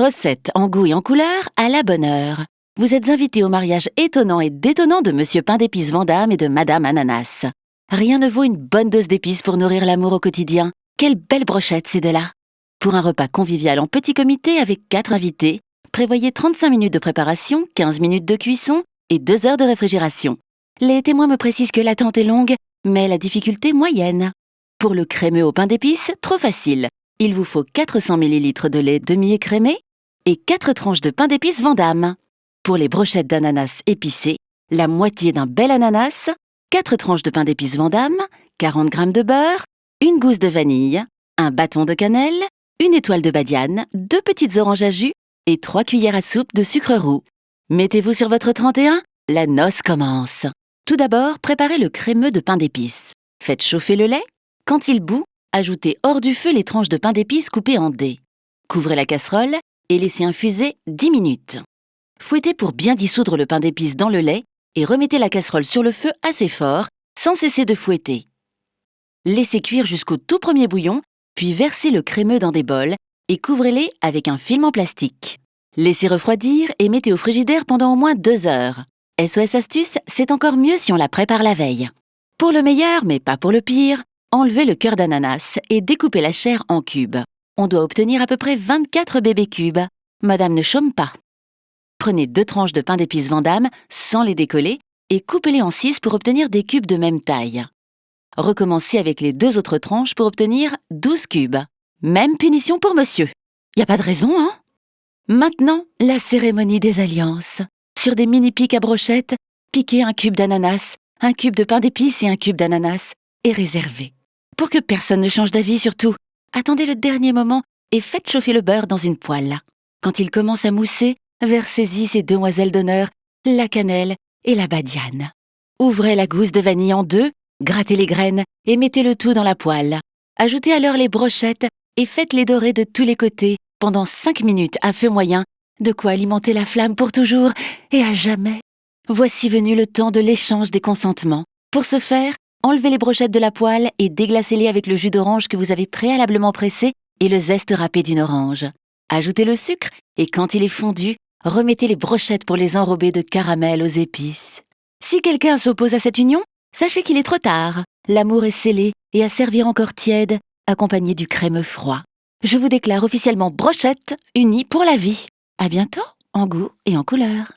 Recette en goût et en couleur à la bonne heure. Vous êtes invité au mariage étonnant et détonnant de Monsieur Pain d'Épices Vandamme et de Madame Ananas. Rien ne vaut une bonne dose d'épices pour nourrir l'amour au quotidien. Quelle belle brochette ces deux-là! Pour un repas convivial en petit comité avec 4 invités, prévoyez 35 minutes de préparation, 15 minutes de cuisson et 2 heures de réfrigération. Les témoins me précisent que l'attente est longue, mais la difficulté moyenne. Pour le crémeux au pain d'épices, trop facile. Il vous faut 400 ml de lait demi-écrémé et 4 tranches de pain d'épices Vandamme. Pour les brochettes d'ananas épicées, la moitié d'un bel ananas, 4 tranches de pain d'épices Vandamme, 40 g de beurre, une gousse de vanille, un bâton de cannelle, une étoile de badiane, 2 petites oranges à jus et 3 cuillères à soupe de sucre roux. Mettez-vous sur votre 31, la noce commence. Tout d'abord, préparez le crémeux de pain d'épices. Faites chauffer le lait. Quand il bout, ajoutez hors du feu les tranches de pain d'épices coupées en dés. Couvrez la casserole et laissez infuser 10 minutes. Fouettez pour bien dissoudre le pain d'épices dans le lait et remettez la casserole sur le feu assez fort, sans cesser de fouetter. Laissez cuire jusqu'au tout premier bouillon, puis versez le crémeux dans des bols et couvrez-les avec un film en plastique. Laissez refroidir et mettez au frigidaire pendant au moins 2 heures. SOS astuce, c'est encore mieux si on la prépare la veille. Pour le meilleur, mais pas pour le pire, enlevez le cœur d'ananas et découpez la chair en cubes. On doit obtenir à peu près 24 bébés cubes. Madame ne chôme pas. Prenez 2 tranches de pain d'épices Vandamme sans les décoller et coupez-les en 6 pour obtenir des cubes de même taille. Recommencez avec les 2 autres tranches pour obtenir 12 cubes. Même punition pour monsieur. Y a pas de raison, hein? Maintenant, la cérémonie des alliances. Sur des mini-pics à brochettes, piquez un cube d'ananas, un cube de pain d'épices et un cube d'ananas et réservez. Pour que personne ne change d'avis surtout, attendez le dernier moment et faites chauffer le beurre dans une poêle. Quand il commence à mousser, versez-y ces demoiselles d'honneur, la cannelle et la badiane. Ouvrez la gousse de vanille en 2, grattez les graines et mettez le tout dans la poêle. Ajoutez alors les brochettes et faites-les dorer de tous les côtés pendant 5 minutes à feu moyen, de quoi alimenter la flamme pour toujours et à jamais. Voici venu le temps de l'échange des consentements. Pour ce faire, enlevez les brochettes de la poêle et déglacez-les avec le jus d'orange que vous avez préalablement pressé et le zeste râpé d'une orange. Ajoutez le sucre et quand il est fondu, remettez les brochettes pour les enrober de caramel aux épices. Si quelqu'un s'oppose à cette union, sachez qu'il est trop tard. L'amour est scellé et à servir encore tiède, accompagné du crémeux froid. Je vous déclare officiellement brochettes unies pour la vie. À bientôt, en goût et en couleur.